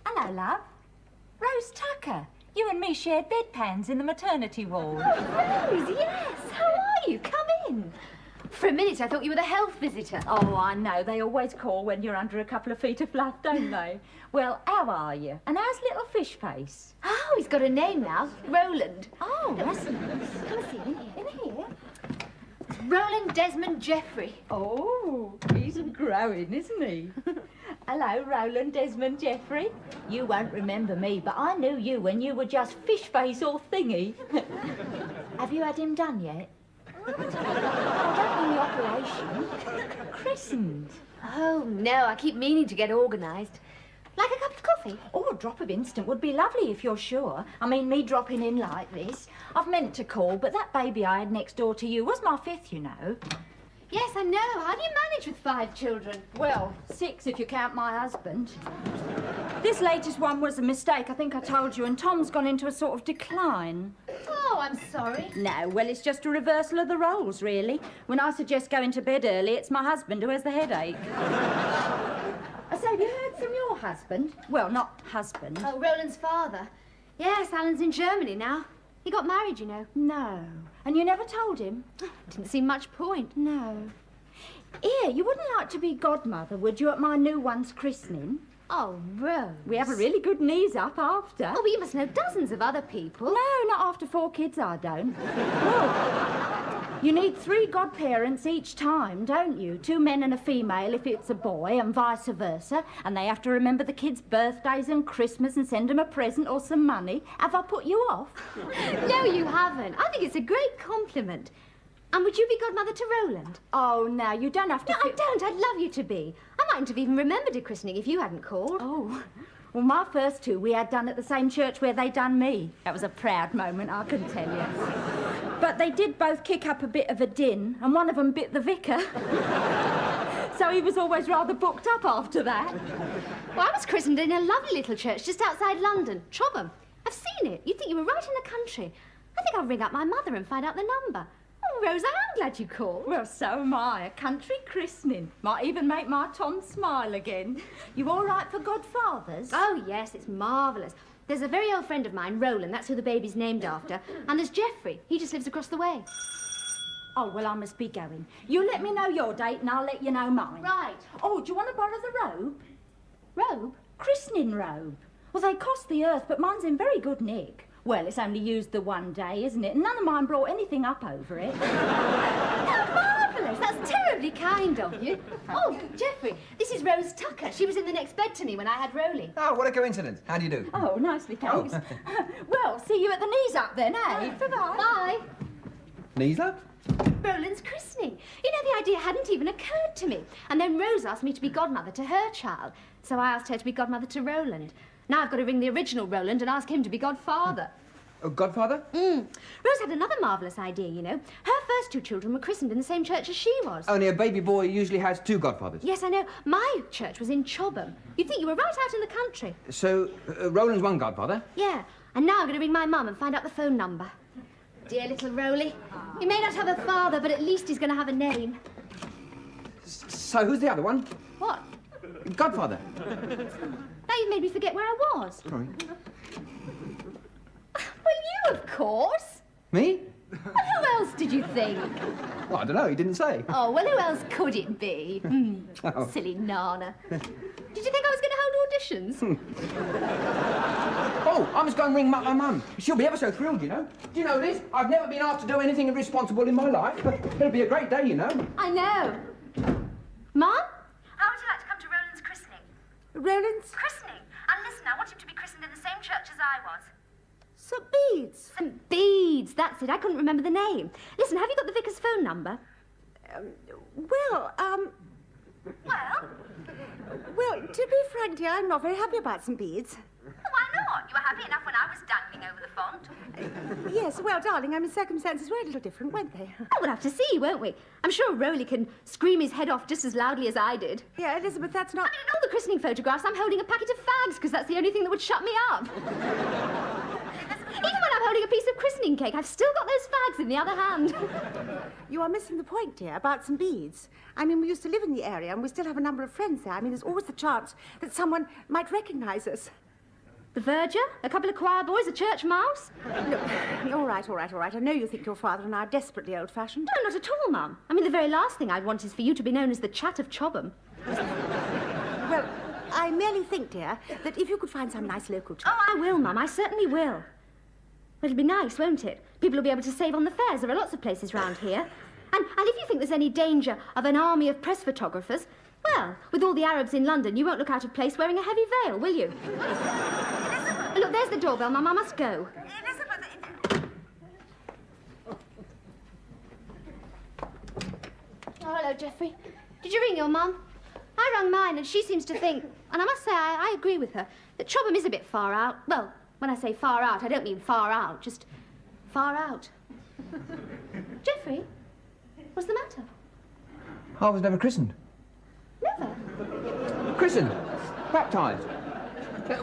Hello, love. Rose Tucker. You and me shared bedpans in the maternity ward. Oh, Rose, yes. How are you? Come in. For a minute, I thought you were the health visitor. Oh, I know. They always call when you're under a couple of feet of fluff, don't they? Well, how are you? And how's little fish face? Oh, he's got a name now. Roland. Oh, that's nice. Come and see him. In here. It's Roland Desmond Jeffrey. Oh, he's growing, isn't he? Hello, Roland Desmond Jeffrey. You won't remember me, but I knew you when you were just fish face or thingy. Have you had him done yet? I don't mean the operation. Christened. Oh, no, I keep meaning to get organised. Like a cup of coffee? Oh, a drop of instant would be lovely if you're sure. I mean, me dropping in like this. I've meant to call, but that baby I had next door to you was my fifth, you know. Yes, I know. How do you manage with 5 children? Well, 6 if you count my husband. This latest one was a mistake, I think I told you, and Tom's gone into a sort of decline. Oh, I'm sorry. No, well, it's just a reversal of the roles, really. When I suggest going to bed early, it's my husband who has the headache. So, have you heard from your husband? Well, not husband. Oh, Roland's father. Yes, Alan's in Germany now. He got married, you know. No. And you never told him? Didn't seem much point. No. Here, you wouldn't like to be godmother, would you, at my new one's christening? Oh, Rose. We have a really good knees up after. Oh, but you must know dozens of other people. No, not after 4 kids, I don't. Well, you need 3 godparents each time, don't you? 2 men and a female if it's a boy, and vice versa. And they have to remember the kids' birthdays and Christmas and send them a present or some money. Have I put you off? No, you haven't. I think it's a great compliment. And would you be godmother to Roland? Oh, now, you don't have to... No, I don't. I'd love you to be. I mightn't have even remembered a christening if you hadn't called. Oh, well, my first 2 we had done at the same church where they done me. That was a proud moment, I can tell you. But they did both kick up a bit of a din, and one of them bit the vicar. So he was always rather booked up after that. Well, I was christened in a lovely little church just outside London, Chobham. I've seen it. You'd think you were right in the country. I think I'll ring up my mother and find out the number. Oh, Rose, I am glad you called. Well, so am I. A country christening. Might even make my Tom smile again. You all right for godfathers? Oh, yes, it's marvellous. There's a very old friend of mine, Roland, that's who the baby's named after. And there's Jeffrey. He just lives across the way. Oh, well, I must be going. You let me know your date and I'll let you know mine. Right. Oh, do you want to borrow the robe? Robe? Christening robe. Well, they cost the earth, but mine's in very good nick. Well, it's only used the one day, isn't it? None of mine brought anything up over it. Oh, marvellous. That's terribly kind of you. Oh, Jeffrey, this is Rose Tucker. She was in the next bed to me when I had Roly. Oh, what a coincidence. How do you do? Oh, nicely, thanks. Oh. Well, see you at the knees up then, eh? Bye-bye. Bye. Knees up? Roland's christening. You know, the idea hadn't even occurred to me. And then Rose asked me to be godmother to her child. So I asked her to be godmother to Roland. Now I've got to ring the original Roland and ask him to be godfather. Oh, godfather? Rose had another marvellous idea, you know. Her first 2 children were christened in the same church as she was. Only a baby boy usually has 2 godfathers. Yes, I know. My church was in Chobham. You'd think you were right out in the country. So, Roland's one godfather? Yeah. And now I'm going to ring my mum and find out the phone number. Dear little Roly. He may not have a father, but at least he's going to have a name. So, who's the other one? What? Godfather. Now you've made me forget where I was. Sorry. Well, you, of course. Me? Well, who else did you think? Well, I don't know. He didn't say. Oh, well, who else could it be? Oh. Silly Nana. Did you think I was going to hold auditions? Oh, I must go and ring my mum. She'll be ever so thrilled, you know. Do you know this? I've never been asked to do anything irresponsible in my life. It'll be a great day, you know. I know. Mum? How would you like to come to Roland's christening? Roland's? Christening? And listen, I want him to be christened in the same church as I was. St. Bede's. St. Bede's, that's it. I couldn't remember the name. Listen, have you got the vicar's phone number? Well, to be frank, dear, I'm not very happy about St. Bede's. Why not? You were happy enough when I was dangling over the font. Yes, well, darling, I mean, circumstances were a little different, weren't they? Oh, we'll have to see, won't we? I'm sure Roly can scream his head off just as loudly as I did. Yeah, Elizabeth, that's not... I mean, in all the christening photographs, I'm holding a packet of fags because that's the only thing that would shut me up. Even when I'm holding a piece of christening cake, I've still got those fags in the other hand. You are missing the point, dear, about St. Bede's. I mean, we used to live in the area and we still have a number of friends there. I mean, there's always the chance that someone might recognise us. The verger, a couple of choir boys, a church mouse. Look, all right. I know you think your father and I are desperately old-fashioned. No, not at all, Mum. I mean, the very last thing I'd want is for you to be known as the Chat of Chobham. Well, I merely think, dear, that if you could find some nice local church... Oh, I will, Mum. I certainly will. It'll be nice, won't it? People will be able to save on the fares. There are lots of places round here. And if you think there's any danger of an army of press photographers, well, with all the Arabs in London, you won't look out of place wearing a heavy veil, will you? Look, there's the doorbell, Mum. I must go. Oh, hello, Geoffrey. Did you ring your Mum? I rang mine, and she seems to think, and I must say I agree with her, that Chobham is a bit far out. Well, when I say far out, I don't mean far out, just far out. Geoffrey, what's the matter? I was never christened. Never. Christened? Baptised?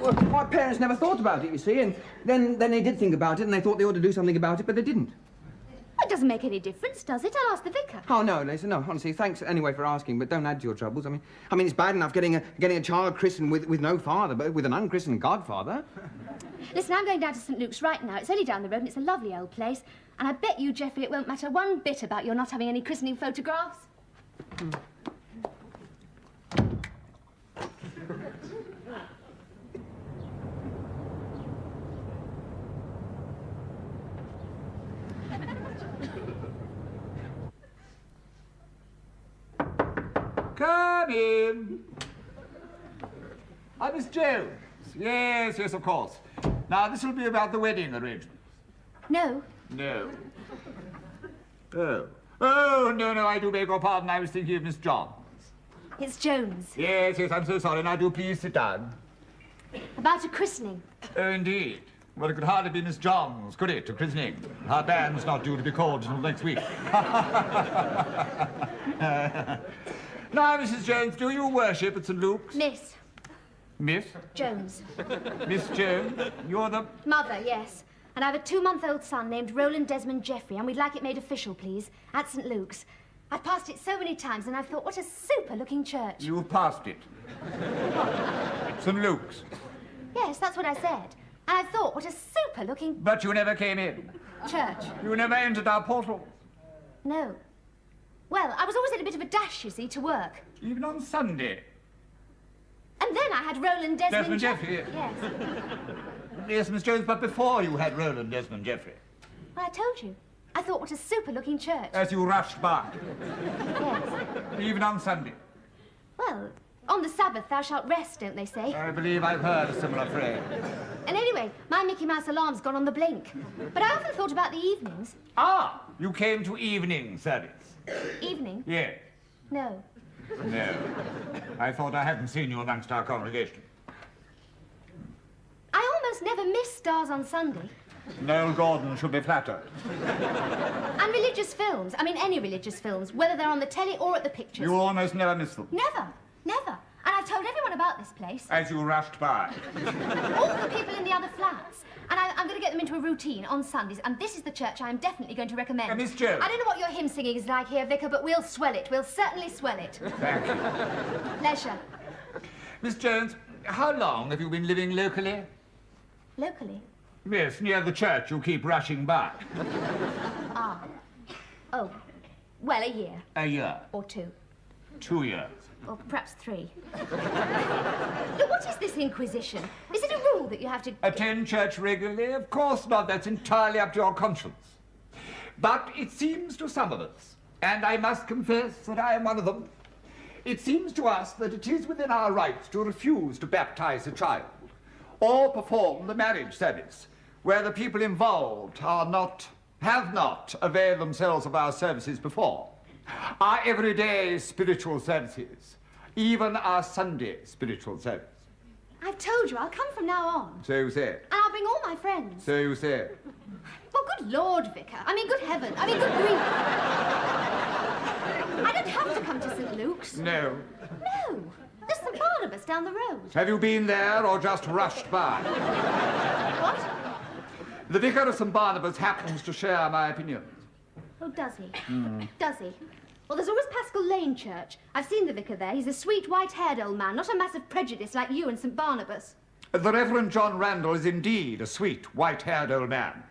Well, my parents never thought about it, you see, and then they did think about it, and they thought they ought to do something about it, but they didn't. It doesn't make any difference, does it? I'll ask the vicar. Oh, no, Lisa, no, honestly, thanks anyway for asking, but don't add to your troubles. I mean, it's bad enough getting a child christened with no father, but with an unchristened godfather. Listen, I'm going down to St. Luke's right now. It's only down the road, and it's a lovely old place. And I bet you, Geoffrey, it won't matter one bit about your not having any christening photographs. Come in. Miss Jones. Yes, of course. Now, this will be about the wedding arrangements. No. No. Oh, no, I do beg your pardon. I was thinking of Miss Johns. It's Jones. Yes, I'm so sorry. Now, do please sit down. About a christening. Oh, indeed. Well, it could hardly be Miss Johns, could it, a christening? Her band's not due to be called until next week. Now, Mrs. Jones, do you worship at St. Luke's? Miss. Miss? Jones. Miss Jones, you're the... Mother, yes. And I have a 2-month-old son named Roland Desmond Geoffrey, and we'd like it made official, please, at St. Luke's. I've passed it so many times, and I've thought, what a super-looking church. You've passed it. St. Luke's. Yes, that's what I said. And I thought, what a super-looking... But you never came in. Church. You never entered our portal. No. Well, I was always in a bit of a dash, you see, to work. Even on Sunday. And then I had Roland Desmond Geoffrey. Yes. Yes, Miss Jones, but before you had Roland Desmond Geoffrey. Well, I told you. I thought, what a super-looking church. As you rushed by. Yes. Even on Sunday. Well, on the Sabbath thou shalt rest, don't they say? I believe I've heard a similar phrase. And anyway, my Mickey Mouse alarm's gone on the blink. But I often thought about the evenings. Ah, you came to evening service. Evening? Yes. No. No. I thought I hadn't seen you amongst our congregation. I almost never miss Stars on Sunday. Noel Gordon should be flattered. And religious films. I mean, any religious films, whether they're on the telly or at the pictures. You almost never miss them. Never. Never. And I've told everyone about this place. As you rushed by. All the people in the other flats. And I'm going to get them into a routine on Sundays, and this is the church I am definitely going to recommend. Miss Jones. I don't know what your hymn singing is like here, Vicar, but we'll swell it. We'll certainly swell it. Thank you. Pleasure. Miss Jones, how long have you been living locally? Locally? Yes, near the church you keep rushing by. Ah. Oh. Well, a year. A year. Or 2. 2 years. Or perhaps 3. Look, what is this inquisition? Is it a rule that you have to... Attend church regularly? Of course not. That's entirely up to your conscience. But it seems to some of us, and I must confess that I am one of them, it seems to us that it is within our rights to refuse to baptize a child or perform the marriage service where the people involved have not availed themselves of our services before. Our everyday spiritual services, even our Sunday spiritual service. I've told you, I'll come from now on. So you say. And I'll bring all my friends. So you say. Well, good Lord, Vicar. I mean, good heaven. I mean, good grief. I don't have to come to St. Luke's. No. No. There's St. Barnabas down the road. Have you been there or just rushed by? What? The Vicar of St. Barnabas happens to share my opinions. Oh, does he? Does he? Well, there's always Paschal Lane Church. I've seen the vicar there. He's a sweet, white-haired old man, not a mass of prejudice like you and St. Barnabas. The Reverend John Randall is indeed a sweet, white-haired old man,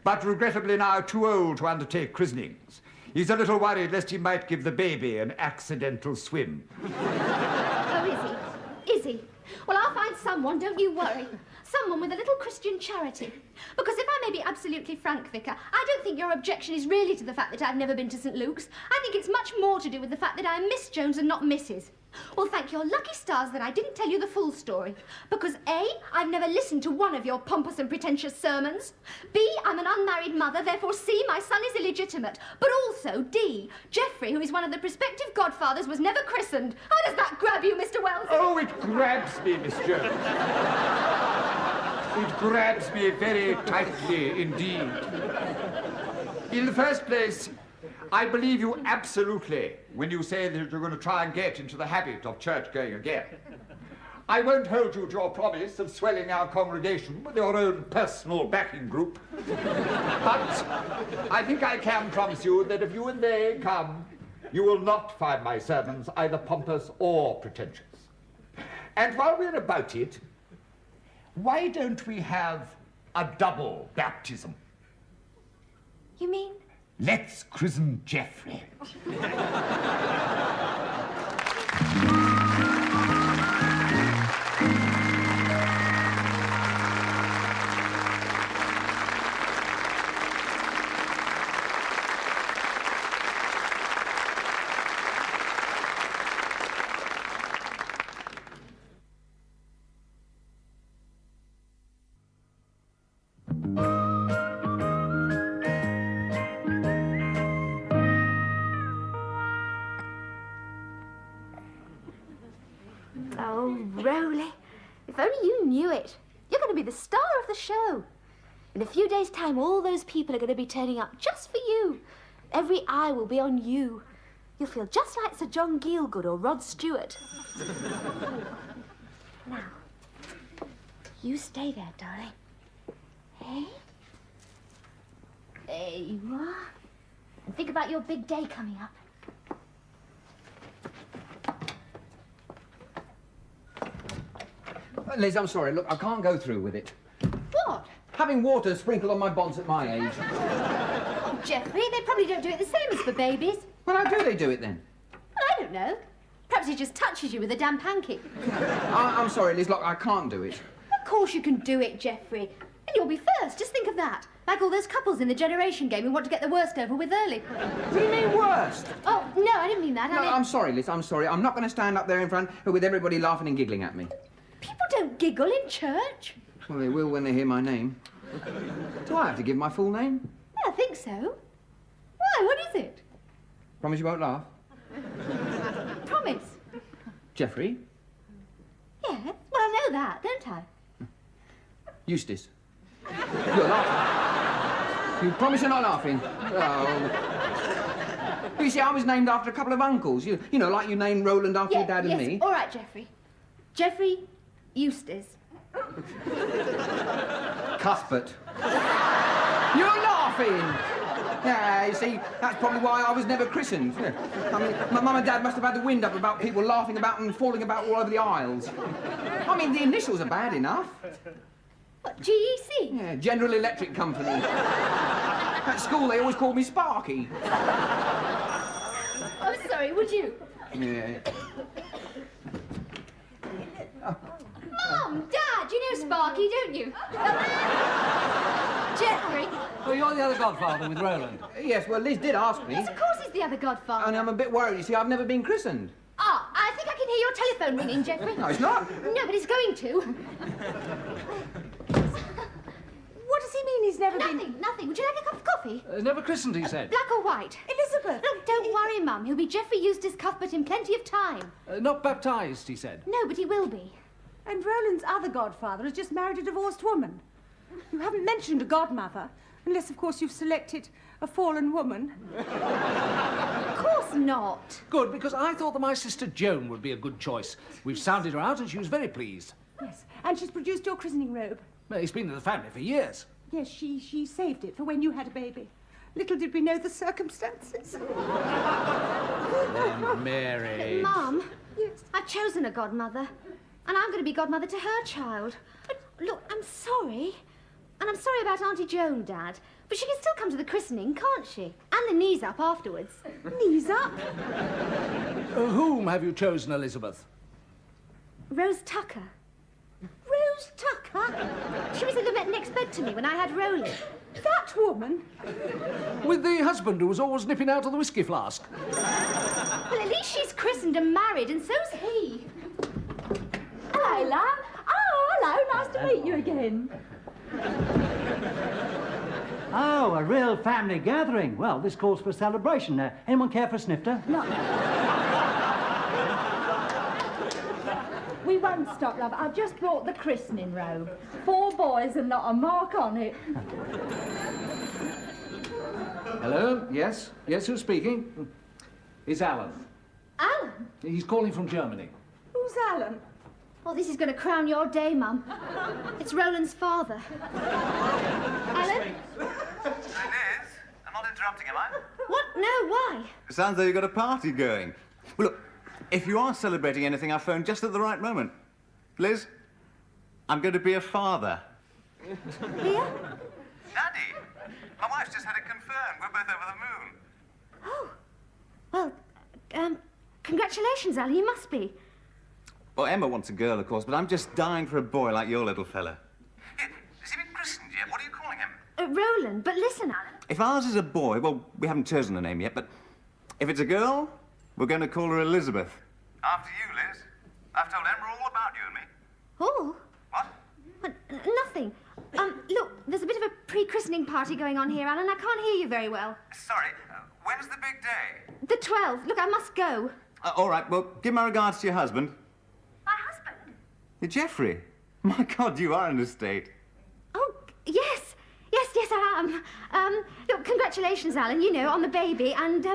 but regrettably now too old to undertake christenings. He's a little worried lest he might give the baby an accidental swim. Oh, is he? Is he? Well, I'll find someone, don't you worry. Someone with a little Christian charity. Because if I may be absolutely frank, Vicar, I don't think your objection is really to the fact that I've never been to St. Luke's. I think it's much more to do with the fact that I'm Miss Jones and not Mrs. Well, thank your lucky stars that I didn't tell you the full story. Because A, I've never listened to one of your pompous and pretentious sermons. B, I'm an unmarried mother, therefore C, my son is illegitimate. But also D, Geoffrey, who is one of the prospective godfathers, was never christened. How does that grab you, Mr. Wells? Oh, it grabs me, Miss Jones. It grabs me very tightly indeed. In the first place, I believe you absolutely when you say that you're going to try and get into the habit of church going again. I won't hold you to your promise of swelling our congregation with your own personal backing group. But I think I can promise you that if you and they come, you will not find my sermons either pompous or pretentious. And while we're about it, why don't we have a double baptism? You mean? Let's christen Geoffrey. Oh, Rowley, if only you knew it. You're going to be the star of the show. In a few days' time, all those people are going to be turning up just for you. Every eye will be on you. You'll feel just like Sir John Gielgud or Rod Stewart. Now, you stay there, darling. Hey? There you are. And think about your big day coming up. Liz, I'm sorry. Look, I can't go through with it. What? Having water sprinkled on my bonds at my age. Oh, Geoffrey, they probably don't do it the same as for babies. Well, how do they do it then? Well, I don't know. Perhaps he just touches you with a damp hanky. I'm sorry, Liz. Look, I can't do it. Of course you can do it, Geoffrey. And you'll be first. Just think of that. Like all those couples in the generation game who want to get the worst over with early. What do you mean worst? Oh, no, I didn't mean that. No, I'm sorry, Liz. I'm sorry. I'm not going to stand up there in front with everybody laughing and giggling at me. People don't giggle in church. Well, they will when they hear my name. Do I have to give my full name? Yeah, I think so. Why? What is it? Promise you won't laugh? Promise. Geoffrey? Yeah, well, I know that, don't I? Eustace. You're laughing. You promise you're not laughing? Oh. You see, I was named after a couple of uncles. You know, like you named Roland after your dad and me. All right, Geoffrey. Geoffrey Eustace. Cuthbert. You're laughing! Yeah, you see, that's probably why I was never christened. I mean, my mum and dad must have had the wind up about people laughing about and falling about all over the aisles. I mean, the initials are bad enough. What, GEC? Yeah, General Electric Company. At school, they always called me Sparky. Oh, sorry, would you? Yeah. Mum, Dad, you know Sparky, don't you? Geoffrey. Well, you're the other godfather with Roland. Yes, well, Liz did ask me. Yes, of course he's the other godfather. And I'm a bit worried, you see, I've never been christened. Ah, I think I can hear your telephone ringing, Geoffrey. No, it's not. No, but it's going to. What does he mean he's never been... Nothing. Would you like a cup of coffee? Never christened, he said. Black or white? Elizabeth! Look, don't worry, Mum. He'll be Geoffrey Eustace Cuthbert in plenty of time. Not baptised, he said. No, but he will be. And Roland's other godfather has just married a divorced woman. You haven't mentioned a godmother, unless, of course, you've selected a fallen woman. Of course not. Good, because I thought that my sister Joan would be a good choice. We've sounded her out and she was very pleased. Yes, and she's produced your christening robe. Well, it's been in the family for years. Yes, she saved it for when you had a baby. Little did we know the circumstances. Mary. Mum, Yes. I've chosen a godmother, and I'm going to be godmother to her child. But look, I'm sorry. And I'm sorry about Auntie Joan, Dad. But she can still come to the christening, can't she? And the knees up afterwards. Knees up. Whom have you chosen, Elizabeth? Rose Tucker. Rose Tucker. She was in the next bed to me when I had Roland. That woman. With the husband who was always nipping out of the whiskey flask. Well, at least she's christened and married, and so's he. Hello, love. Oh, hello. Nice to meet you again. Oh, a real family gathering. Well, this calls for a celebration. Anyone care for a snifter? No. We won't stop, love. I've just brought the christening robe. 4 boys and not a mark on it. Hello? Yes? Yes, who's speaking? It's Alan. Alan? He's calling from Germany. Who's Alan? Oh, this is going to crown your day, Mum. It's Roland's father. Alan? Liz, I'm not interrupting, am I? What? No, why? It sounds like you've got a party going. Well, look, if you are celebrating anything, I phoned just at the right moment. Liz, I'm going to be a father. Here? Daddy, my wife's just had it confirmed. We're both over the moon. Oh. Well, congratulations, Alan. You must be. Well, Emma wants a girl, of course, but I'm just dying for a boy like your little fella. Here, has he been christened yet? What are you calling him? Roland, but listen, Alan. If ours is a boy, well, we haven't chosen a name yet, but if it's a girl, we're going to call her Elizabeth. After you, Liz. I've told Emma all about you and me. Oh. What? Nothing. Look, there's a bit of a pre-christening party going on here, Alan. I can't hear you very well. Sorry, when's the big day? The 12th. Look, I must go. All right, well, give my regards to your husband. My husband? Jeffrey. My God, you are in a state. Oh, yes. Yes, I am. Look, congratulations, Alan, you know, on the baby, and,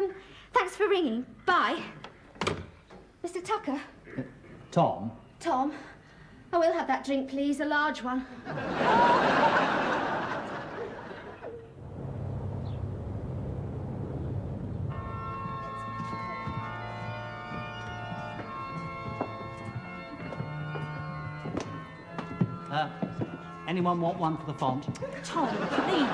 thanks for ringing. Bye. Mr. Tucker? Tom? Tom? I will have that drink, please, a large one. Anyone want one for the font? Tom, please.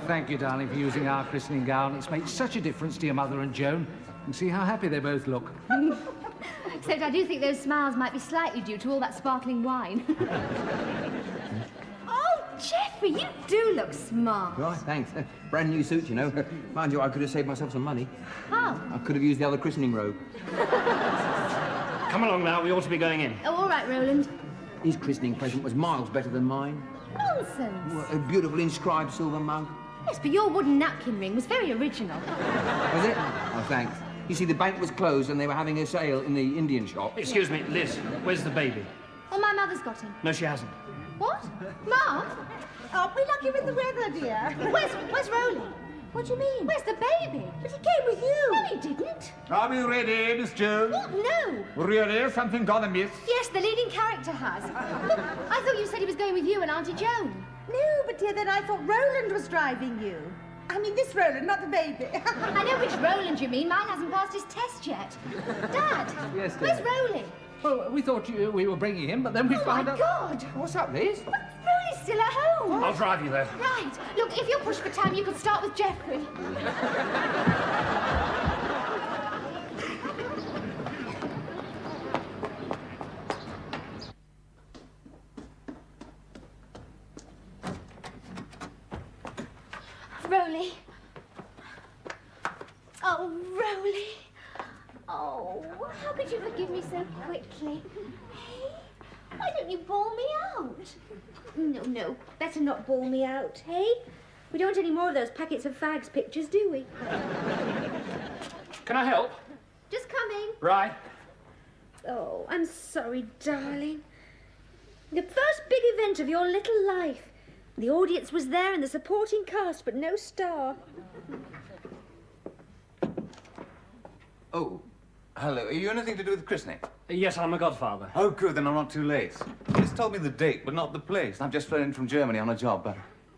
Thank you, darling, for using our christening gown. It's made such a difference to your mother and Joan. And see how happy they both look. Except I do think those smiles might be slightly due to all that sparkling wine. Oh, Jeffrey, you do look smart. Right, thanks. Brand new suit, you know. Mind you, I could have saved myself some money. How? I could have used the other christening robe. Come along now, we ought to be going in. Oh, all right, Roland. His christening present was miles better than mine. Nonsense. Well, a beautiful inscribed silver mug. Yes, but your wooden napkin ring was very original. Was it? Oh, thanks. You see, the bank was closed and they were having a sale in the Indian shop. Excuse me, Liz, where's the baby? Well, my mother's got him. No, she hasn't. What? Mum? Aren't we lucky with the weather, dear? Where's Roland? What do you mean? Where's the baby? But he came with you. No, he didn't. Are we ready, Miss Jones? What? No. Really? Something gone amiss? Yes, the leading character has. Look, I thought you said he was going with you and Auntie Joan. No, but dear, then I thought Roland was driving you. I mean, this Roland, not the baby. I know which Roland you mean. Mine hasn't passed his test yet. Dad. Yes, dear. Where's Roland? Well, we thought we were bringing him, but then we Oh, found my out... God. What's up, Liz? Roland's still at home. I'll drive you there. Right. Look, if you're pushed for time, you could start with Jeffrey. Roly. Oh, Roly. Oh, how could you forgive me so quickly? Hey, why don't you bawl me out? No, better not bawl me out, hey? We don't want any more of those packets of fags pictures, do we? Can I help? Just coming. Right. Oh, I'm sorry, darling. The first big event of your little life. The audience was there and the supporting cast, but no star. Oh, hello. Are you anything to do with christening? Yes, I'm a godfather. Oh, good. Then I'm not too late. Listen, told me the date, but not the place. I've just flown in from Germany on a job.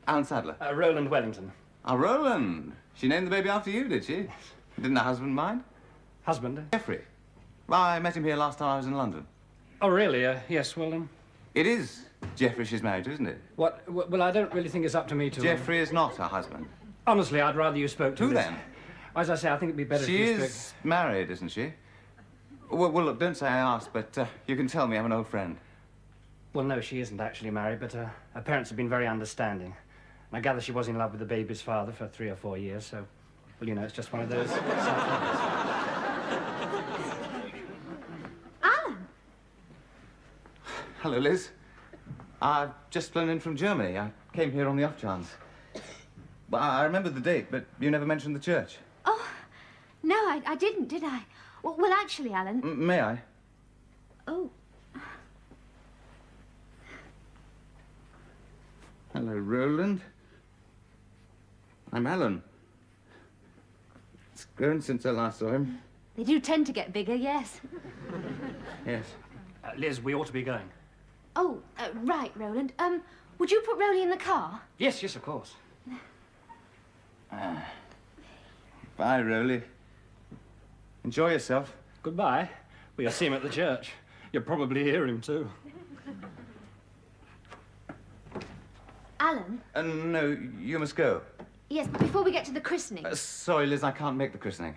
Alan Sadler. Roland Wellington. Oh, Roland. She named the baby after you, did she? Didn't the husband mind? Husband? Jeffrey. Well, I met him here last time I was in London. Oh, really? Yes, well, It is Jeffrey she's married to, isn't it? What? Well, I don't really think it's up to me to... Jeffrey is not her husband. Honestly, I'd rather you spoke to Who Liz. then? As I say, I think it'd be better She if you is spoke... married, isn't she? Well, look, don't say I asked, but you can tell me I'm an old friend. Well, no, she isn't actually married, but her parents have been very understanding. And I gather she was in love with the baby's father for 3 or 4 years, so... Well, you know, it's just one of those... Alan! Hello, Liz. I've just flown in from Germany. I came here on the off chance. But I remember the date, but you never mentioned the church. Oh, no, I didn't, did I? Well, actually, Alan... May I? Oh. Hello, Roland. I'm Alan. It's grown since I last saw him. They do tend to get bigger, yes. Yes. Liz, we ought to be going. Oh, right, Roland. Would you put Rolly in the car? Yes, of course. Bye, Roly. Enjoy yourself. Goodbye. Well, you'll see him at the church. You'll probably hear him, too. Alan? No, you must go. Yes, but before we get to the christening... Sorry, Liz, I can't make the christening.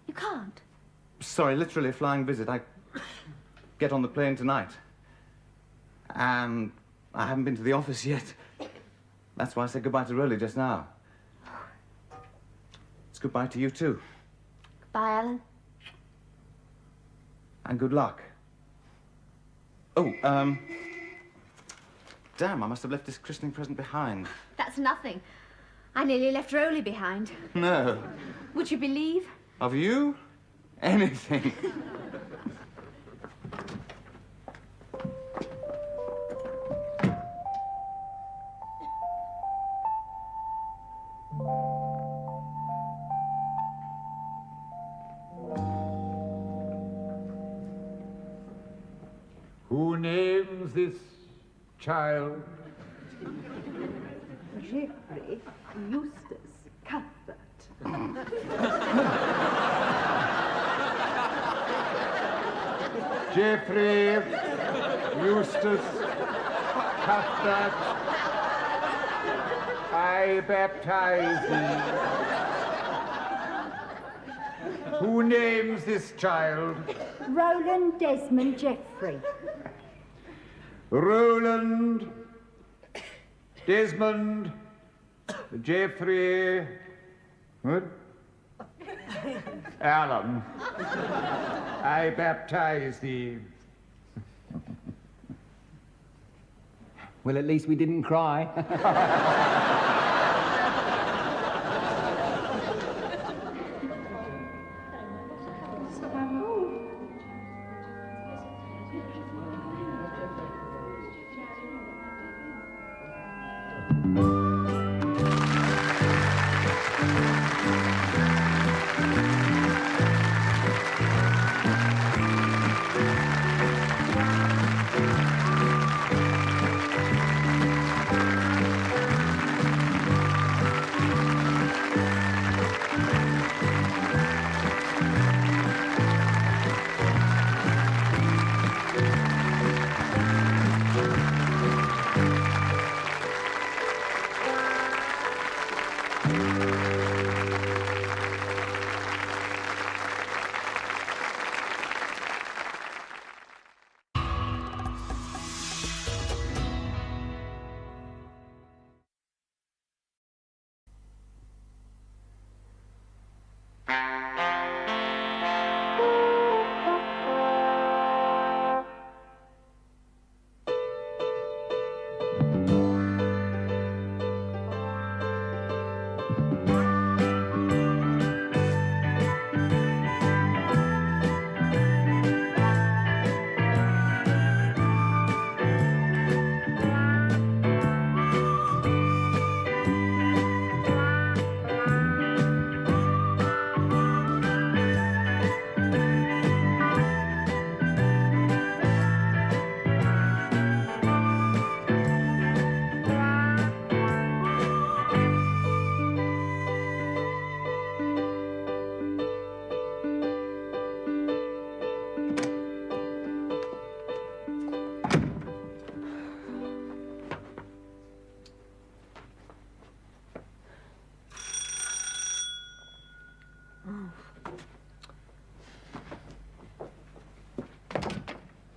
You can't? Sorry, literally a flying visit. I get on the plane tonight. And I haven't been to the office yet. That's why I said goodbye to Roly just now. It's goodbye to you, too. Goodbye, Alan. And good luck. Oh, damn, I must have left this christening present behind. That's nothing. I nearly left Rolly behind. No. Would you believe? Of you? Anything. Who names this child? Jeffrey Eustace Cuthbert. Jeffrey Eustace Cuthbert, I baptize thee. Who names this child? Roland Desmond Jeffrey. Roland Desmond Jeffrey. What? Alan. I baptize thee. Well, at least we didn't cry.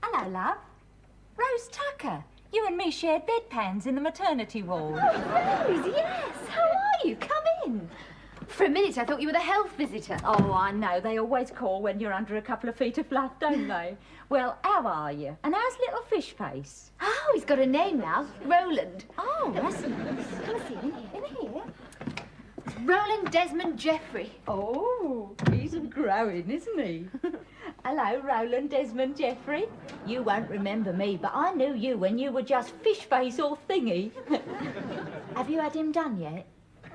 Hello, love. Rose Tucker. You and me shared bedpans in the maternity ward. Rose, yes. How are you? Come in. For a minute, I thought you were the health visitor. Oh, I know. They always call when you're under a couple of feet of flood, don't they? Well, how are you? And how's little fish face? Oh, he's got a name now. Roland. Oh, that's nice. Come and see him in here. It's Roland Desmond Jeffrey. Oh, he's growing, isn't he? Hello, Roland Desmond Jeffrey. You won't remember me, but I knew you when you were just fish face or thingy. Have you had him done yet?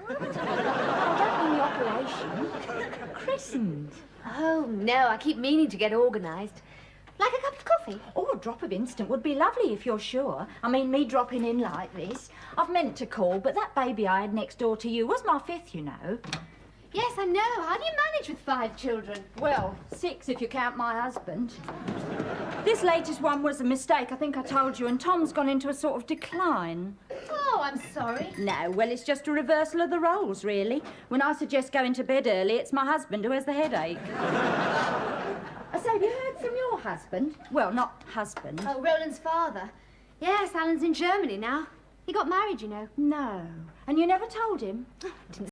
I don't mean the operation. Christened. Oh, no, I keep meaning to get organised. Like a cup of coffee? Oh, a drop of instant would be lovely if you're sure. I mean, me dropping in like this. I've meant to call, but that baby I had next door to you was my 5th, you know. Yes, I know. How do you manage with 5 children? Well, 6 if you count my husband. This latest one was a mistake, I think I told you, and Tom's gone into a sort of decline. Oh, I'm sorry. No, well, it's just a reversal of the roles, really. When I suggest going to bed early, it's my husband who has the headache. So, have you heard from your husband? Well, not husband. Oh, Roland's father. Yes, Alan's in Germany now. He got married, you know. No. And you never told him? Didn't